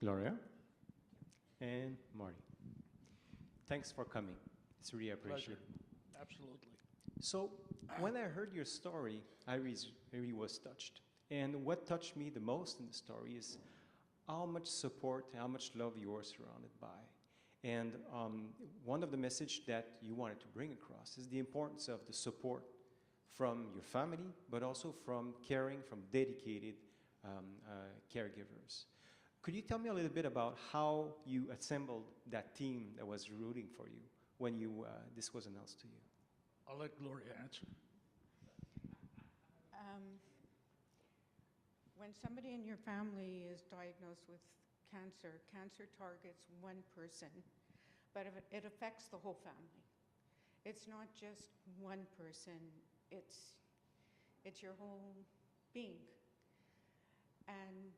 Gloria and Marty. Thanks for coming. It's really appreciated. Pleasure. Absolutely. So, when I heard your story, I really was touched. And what touched me the most in the story is how much support, how much love you are surrounded by. And one of the messages that you wanted to bring across is the importance of the support from your family, but also from caring, from dedicated caregivers. Could you tell me a little bit about how you assembled that team that was rooting for you when this was announced to you? I'll let Gloria answer. When somebody in your family is diagnosed with cancer, cancer targets one person, but it affects the whole family. It's not just one person, it's your whole being. And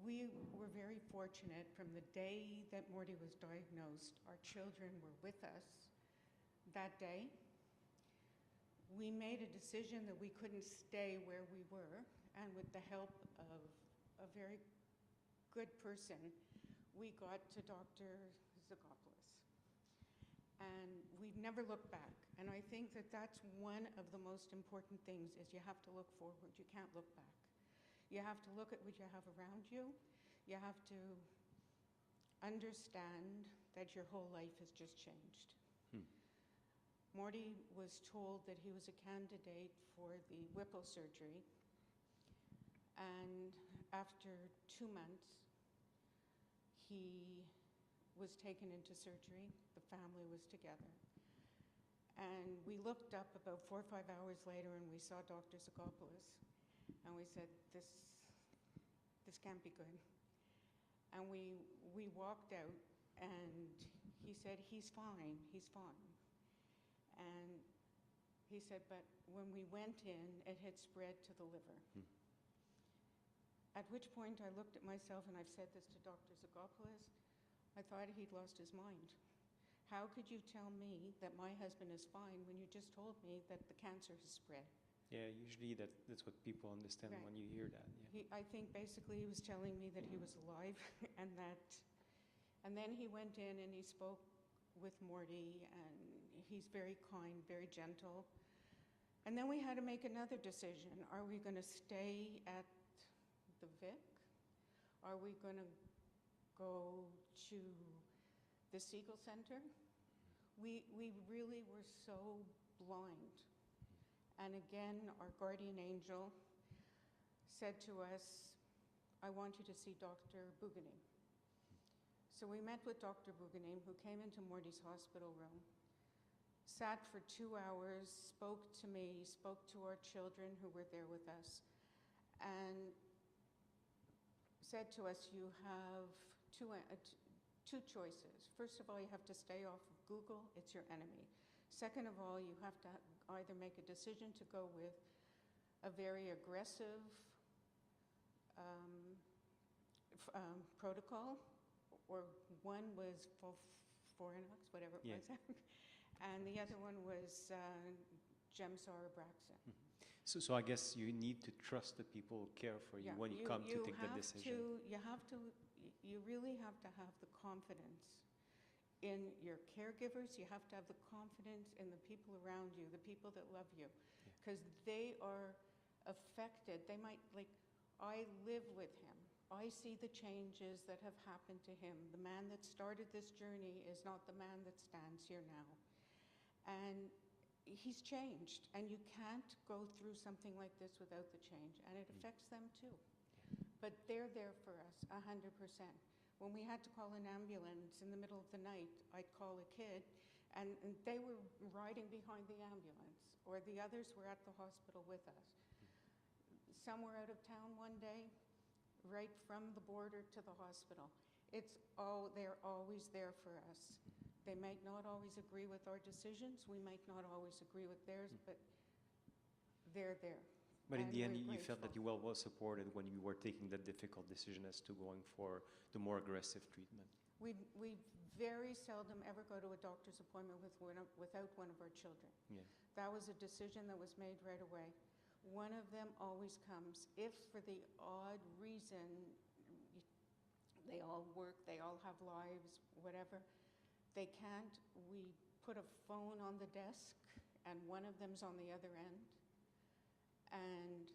we were very fortunate from the day that Morty was diagnosed. Our children were with us that day. We made a decision that we couldn't stay where we were, and with the help of a very good person, we got to Dr. Zagopoulos. And we've never looked back. And I think that that's one of the most important things is you have to look forward. You can't look back. You have to look at what you have around you. You have to understand that your whole life has just changed. Morty was told that he was a candidate for the Whipple surgery. And after 2 months, he was taken into surgery. The family was together. And we looked up about 4 or 5 hours later and we saw Dr. Zagopoulos. And we said, this can't be good. And we walked out and he said, he's fine. And he said, but when we went in, it had spread to the liver. At which point I looked at myself, and I've said this to Dr. Zagopoulos, I thought he'd lost his mind. How could you tell me that my husband is fine when you just told me that the cancer has spread? Yeah, usually that's what people understand Right. when you hear that. Yeah. I think basically he was telling me that he was alive, and then he went in and he spoke with Morty, and he's very kind, very gentle. And then we had to make another decision. Are we going to stay at the Vic? Are we going to go to the Siegel Center? We really were so blind. And again, our guardian angel said to us, I want you to see Dr. Bouganim. So we met with Dr. Bouganim, who came into Morty's hospital room, sat for 2 hours, spoke to me, spoke to our children who were there with us, and said to us, you have two choices. First of all, you have to stay off of Google. It's your enemy. Second of all, you have to either make a decision to go with a very aggressive protocol, or one was Forinox, whatever it was, and the other one was Gemzar Abraxane. So I guess you need to trust the people who care for you when you come to take the decision. You really have to have the confidence in your caregivers. You have to have the confidence in the people around you, the people that love you, because they are affected. They might, like, I live with him. I see the changes that have happened to him. The man that started this journey is not the man that stands here now. And he's changed, and you can't go through something like this without the change, and it affects them too. But they're there for us 100%. When we had to call an ambulance in the middle of the night, I'd call a kid, and they were riding behind the ambulance, or the others were at the hospital with us. Some were out of town one day, right from the border to the hospital. They're always there for us. They might not always agree with our decisions. We might not always agree with theirs, but they're there. But in And the end, we're you felt that you were well supported when you were taking that difficult decision as to going for the more aggressive treatment. We very seldom ever go to a doctor's appointment without one of our children. Yeah. That was a decision that was made right away. One of them always comes. If for the odd reason all work, they all have lives, whatever. They can't. We put a phone on the desk, and one of them's on the other end, and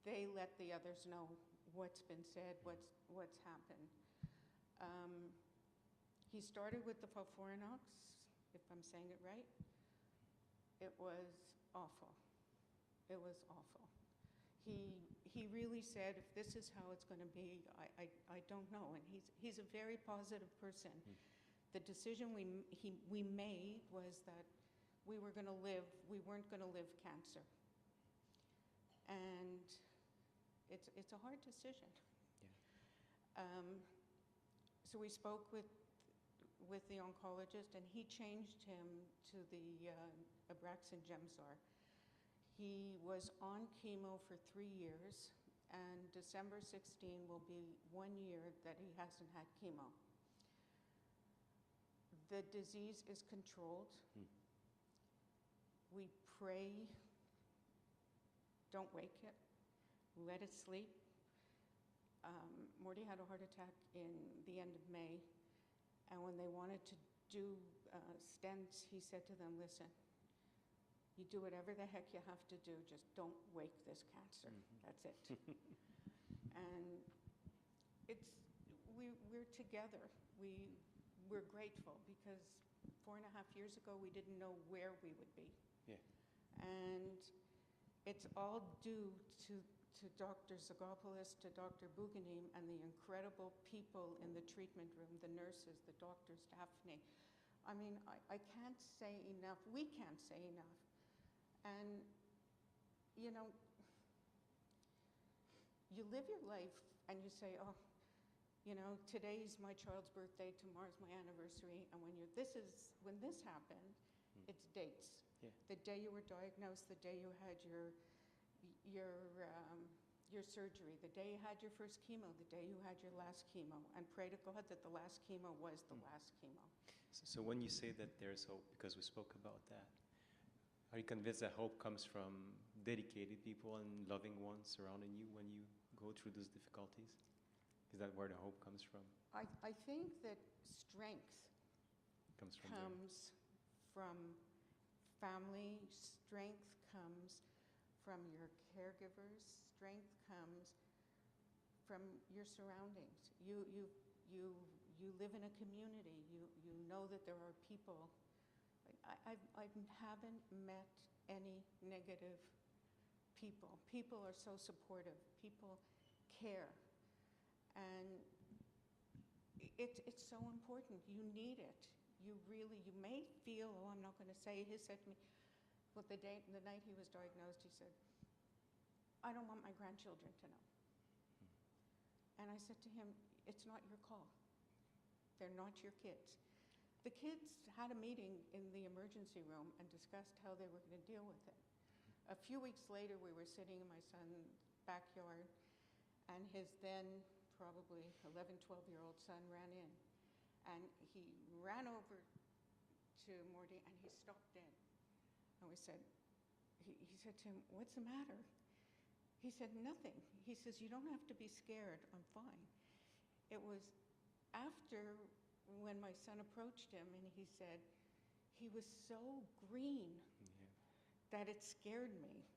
they let the others know what's been said, what's happened. He started with the Falforinox, if I'm saying it right. It was awful. It was awful. He really said, if this is how it's going to be, I don't know. And he's a very positive person. The decision we made was that we weren't going to live cancer. And it's a hard decision. Yeah. So we spoke with the oncologist, and he changed him to the Abraxane Gemzar. He was on chemo for 3 years, and December 16 will be 1 year that he hasn't had chemo. The disease is controlled. We pray, don't wake it, let it sleep. Morty had a heart attack in the end of May, and when they wanted to do stents, he said to them, listen, you do whatever the heck you have to do, just don't wake this cancer. That's it. And we're together. We're grateful because 4.5 years ago, we didn't know where we would be. Yeah. And it's all due to Dr. Zagopoulos, to Dr. Bouganim, and the incredible people in the treatment room, the nurses, the doctors, Daphne. I mean, I can't say enough. We can't say enough. And, you know, you live your life and you say, oh, you know, today's my child's birthday, tomorrow's my anniversary, and when this happened, it's dates. Yeah. The day you were diagnosed, the day you had your surgery, the day you had your first chemo, the day you had your last chemo, and pray to God that the last chemo was the last chemo. So when you say that there's hope, because we spoke about that, are you convinced that hope comes from dedicated people and loving ones surrounding you when you go through those difficulties? Is that where the hope comes from? I think that strength Comes from from family, strength comes from your caregivers, strength comes from your surroundings. You live in a community. You know that there are people. I haven't met any negative people. People are so supportive. People care. And it's so important. You need it. You may feel, oh, I'm not going to say. He said to me, well, the night he was diagnosed, he said, I don't want my grandchildren to know. And I said to him, it's not your call. They're not your kids. The kids had a meeting in the emergency room and discussed how they were going to deal with it. A few weeks later, we were sitting in my son's backyard, and his then probably 11, 12-year-old son ran in. And he ran over to Morty, and he stopped dead. And he said to him, what's the matter? He said, nothing. He says, you don't have to be scared. I'm fine. It was after when my son approached him, and he said, he was so green that it scared me.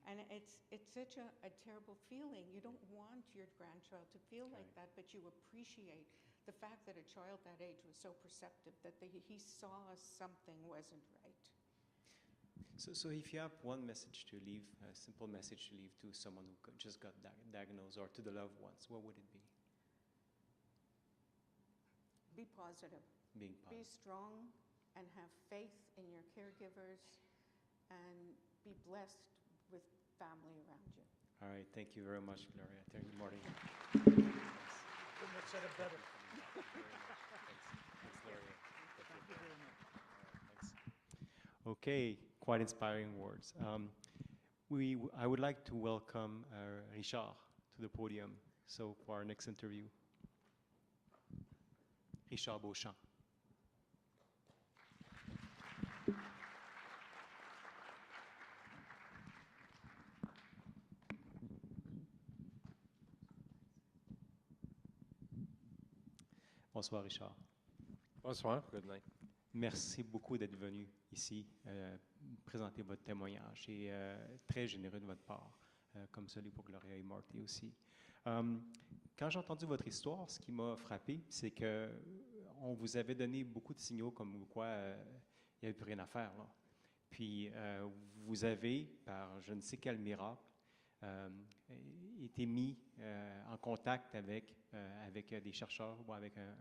And it's such a terrible feeling. You don't want your grandchild to feel like that, but you appreciate the fact that a child that age was so perceptive that he saw something wasn't right. So if you have one message to leave, a simple message to leave to someone who just got diagnosed, or to the loved ones, what would it be? Be positive. Being Be positive. strong and have faith in your caregivers, and be blessed with family around you. All right, thank you very much, Gloria. Thank you, Marty. Couldn't have said it better. Thanks, Gloria. Thank you very much. Thanks. Okay, quite inspiring words. I would like to welcome Richard to the podium. So for our next interview, Richard Beauchamp. Bonsoir, Richard. Bonsoir, good night. Merci beaucoup d'être venu ici présenter votre témoignage et très généreux de votre part, comme celui pour Gloria et Marty aussi. Quand j'ai entendu votre histoire, ce qui m'a frappé, c'est que on vous avait donné beaucoup de signaux comme quoi il n'y avait plus rien à faire, là. Puis vous avez, par je ne sais quel miracle, été mis en contact avec des chercheurs ou avec un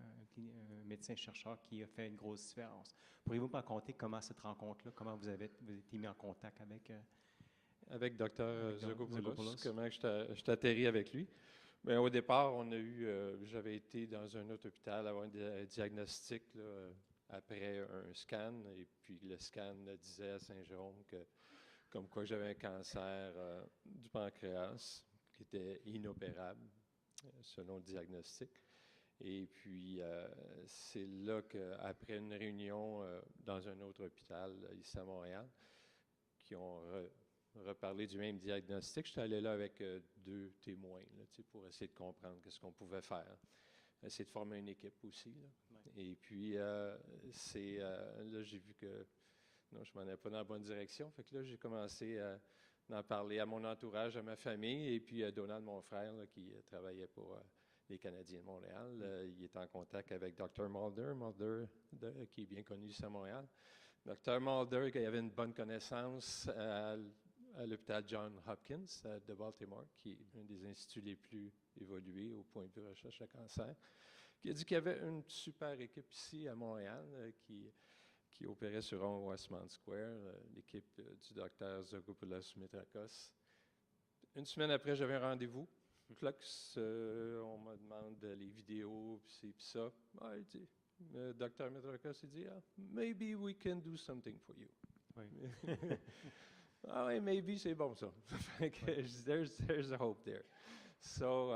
médecin-chercheur qui a fait une grosse différence. Pourriez-vous me raconter comment cette rencontre-là, comment vous avez été mis en contact avec Dr. Zogopoulos? Zogopoulos, comment je t'atterris avec lui? Bien, au départ, j'avais été dans un autre hôpital avoir un diagnostic là, après un scan, et puis le scan disait à Saint-Jérôme comme quoi j'avais un cancer du pancréas qui était inopérable, selon le diagnostic. Et puis, c'est là qu'après une réunion dans un autre hôpital ici à Montréal, qui ont reparlé du même diagnostic, j'étais allé là avec 2 témoins là, pour essayer de comprendre ce qu'on pouvait faire. Essayer de former une équipe aussi. Là. Ouais. Et puis, là, j'ai vu que non, je ne m'en allais pas dans la bonne direction. Fait que là, j'ai commencé à en parler à mon entourage, à ma famille, et puis à Donald, mon frère, là, qui travaillait pour les Canadiens de Montréal. Il est en contact avec Dr. Mulder qui est bien connu ici à Montréal. Dr. Mulder, qui avait une bonne connaissance à l'hôpital Johns Hopkins de Baltimore, qui est un des instituts les plus évolués au point de vue recherche à cancer, qui a dit qu'il y avait une super équipe ici à Montréal qui opérait sur Westmount Square, l'équipe du docteur Zogopoulos Mitrakos. Une semaine après, j'avais un rendez-vous. Clox, on me demande les vidéos, puis ça. Ah, il dit, le docteur Mitrakos, il dit, maybe we can do something for you. Oui. Ah oui, maybe, c'est bon ça. There's a hope there. So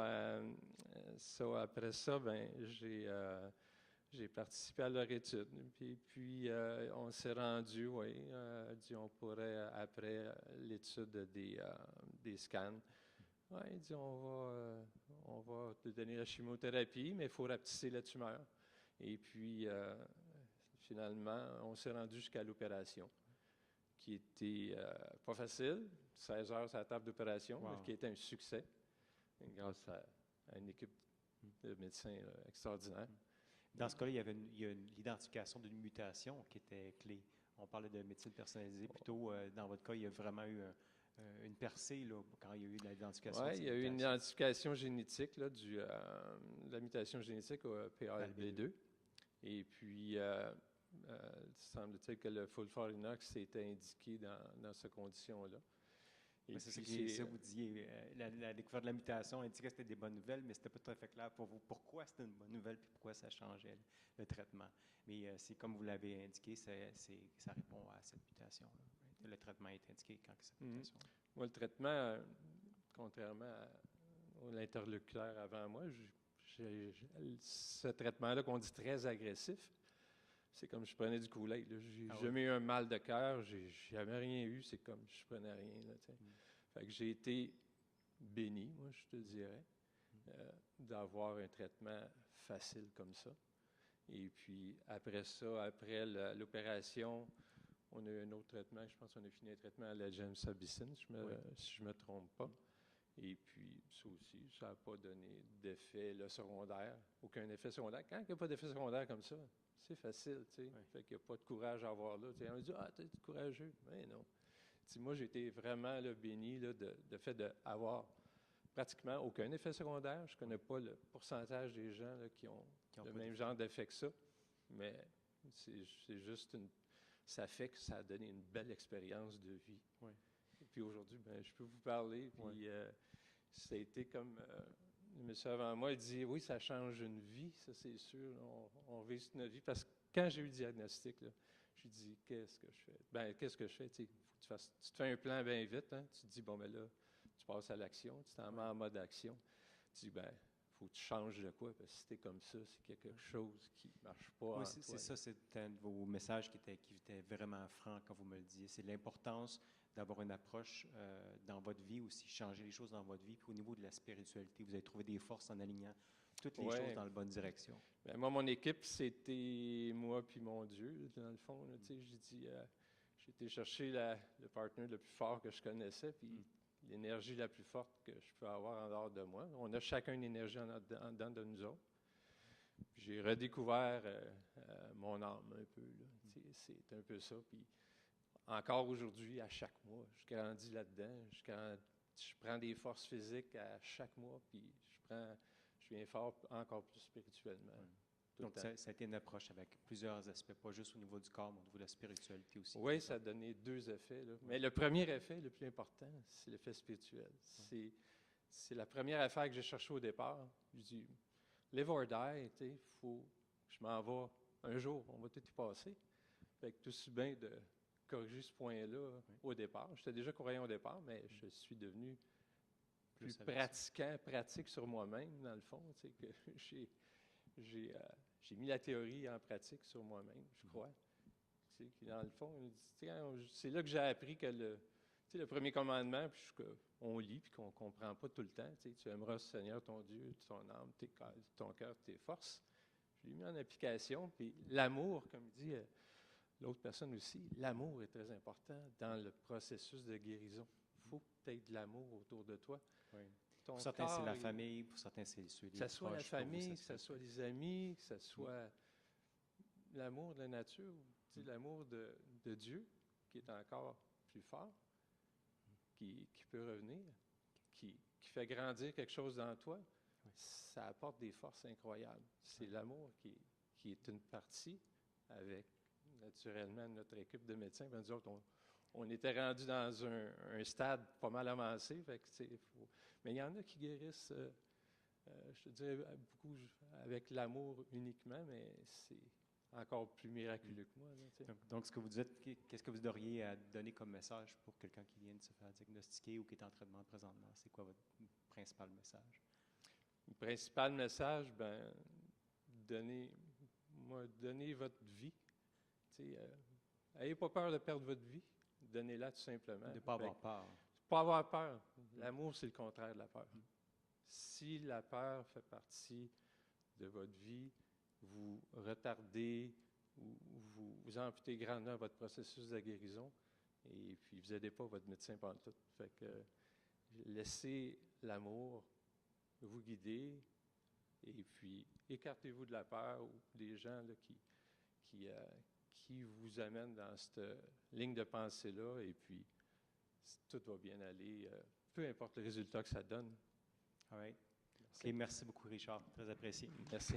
après ça, ben, j'ai participé à leur étude. Puis on s'est rendu, on pourrait, après l'étude des scans, il dit on va te donner la chimiothérapie, mais il faut rapetisser la tumeur. Et puis, finalement, on s'est rendu jusqu'à l'opération, qui était pas facile, 16 heures sur la table d'opération, wow, mais qui était un succès, grâce à une équipe de médecins extraordinaire. Dans ce cas-là, il y a l'identification d'une mutation qui était clé. On parlait de médecine personnalisée. Plutôt, dans votre cas, il y a vraiment eu une percée là, quand il y a eu l'identification. Oui, il y a eu une identification génétique là, de la mutation génétique au PALB2. Et puis, semble-t-il que le Fulfar-Inox était indiqué dans cette condition-là. C'est ça que vous disiez. La découverte de la mutation indiquait que c'était des bonnes nouvelles, mais ce n'était pas tout à fait clair pour vous pourquoi c'était une bonne nouvelle et pourquoi ça changeait le traitement. Mais c'est comme vous l'avez indiqué, ça répond à cette mutation-là. Le traitement est indiqué quand cette mutation. Moi, le traitement, contrairement à l'interlocuteur avant moi, ce traitement-là qu'on dit très agressif, c'est comme je prenais du Kool-Aid. J'ai jamais eu un mal de cœur, j'ai jamais rien eu, c'est comme je prenais rien. Là, fait que j'ai été béni, moi, je te dirais, d'avoir un traitement facile comme ça. Et puis, après ça, après l'opération, on a eu un autre traitement, je pense qu'on a fini un traitement à la gemcitabine, si je ne me trompe pas. Et puis, ça aussi, ça n'a pas donné d'effet secondaire, aucun effet secondaire. Quand il n'y a pas d'effet secondaire comme ça, c'est facile, tu sais. Oui. Fait qu'il n'y a pas de courage à avoir là. T'sais, on me dit, t'es courageux. Mais non. T'sais, moi, j'ai été vraiment là, béni là, de fait d'avoir pratiquement aucun effet secondaire. Je ne connais pas le pourcentage des gens là, qui ont le même genre d'effet que ça. Mais c'est juste ça fait que ça a donné une belle expérience de vie. Oui. Et puis aujourd'hui, ben, je peux vous parler. Puis ça a été comme le monsieur avant moi, il dit oui, ça change une vie, ça c'est sûr. On vit notre vie. Parce que quand j'ai eu le diagnostic, là, je lui dis qu'est-ce que je fais? Ben, qu'est-ce que je fais? Tu te fais un plan bien vite, hein? Tu te dis, bon, ben là, tu passes à l'action, tu t'en mets en mode action. Tu dis, ben, il faut que tu changes de quoi? Parce que si t'es comme ça, c'est qu'il y a quelque chose qui ne marche pas. Oui, c'est ça, c'est un de vos messages qui était vraiment franc quand vous me le disiez. C'est l'importance d'avoir une approche dans votre vie aussi, changer les choses dans votre vie. Puis au niveau de la spiritualité, vous avez trouvé des forces en alignant toutes les Ouais. choses dans la bonne direction. Ben, moi, mon équipe, c'était moi puis mon Dieu, dans le fond. Là, tu sais, j'ai dit, j'ai été chercher le partenaire le plus fort que je connaissais, puis l'énergie la plus forte que je peux avoir en dehors de moi. On a chacun une énergie en dedans de nous autres. Puis j'ai redécouvert mon âme un peu. Là. Tu sais, c'est un peu ça. Puis encore aujourd'hui, à chaque mois, je grandis là-dedans. Je prends des forces physiques à chaque mois, puis je viens fort encore plus spirituellement. Tout Donc, le temps. ça a été une approche avec plusieurs aspects, pas juste au niveau du corps, mais au niveau de la spiritualité aussi. Oui, ça a donné 2 effets. Là. Mais le premier effet, le plus important, c'est l'effet spirituel. C'est la première affaire que j'ai cherchée au départ. Je dis, live or die, tu sais, je m'en vais un jour, on va tout y passer. Fait que tout aussi bien de corriger ce point-là au départ. J'étais déjà croyant au départ, mais je suis devenu plus pratique sur moi-même, dans le fond. Tu sais, que j'ai mis la théorie en pratique sur moi-même, je crois. Tu sais, dans le fond, c'est là que j'ai appris que le premier commandement, puis on lit, puis qu'on ne comprend pas tout le temps. Tu aimeras le Seigneur, ton Dieu, ton âme, ton cœur, tes forces. Je l'ai mis en application, puis l'amour, comme dit l'autre personne aussi, l'amour est très important dans le processus de guérison. Il faut que tu aies de l'amour autour de toi. Oui. Ton Pour certains, c'est la corps, famille, pour certains, c'est ceux des que ce soit la proches, pour vous, famille, que ça ce soit les amis, que ce soit l'amour de la nature, tu sais, l'amour de Dieu, qui est encore plus fort, qui peut revenir, qui fait grandir quelque chose dans toi, ça apporte des forces incroyables. C'est l'amour qui est une partie avec, naturellement, notre équipe de médecins. Ben, nous autres, on était rendus dans un stade pas mal avancé. Fait que, mais il y en a qui guérissent, je te dirais, beaucoup avec l'amour uniquement, mais c'est encore plus miraculeux que moi. Là, Donc, ce que vous dites, qu'est-ce que vous auriez à donner comme message pour quelqu'un qui vient de se faire diagnostiquer ou qui est en traitement présentement? C'est quoi votre principal message? Le principal message, donnez votre vie. N'ayez pas peur de perdre votre vie. Donnez-la tout simplement. De ne pas avoir peur. Pas avoir peur. L'amour, c'est le contraire de la peur. Si la peur fait partie de votre vie, vous retardez ou vous amputez grandement votre processus de guérison et puis vous n'aidez pas votre médecin pendant tout. Fait que laissez l'amour vous guider et puis écartez-vous de la peur ou des gens là, qui vous amènent dans cette ligne de pensée-là et puis tout va bien aller, peu importe le résultat que ça donne. All right. OK, merci beaucoup, Richard. Très apprécié. Merci.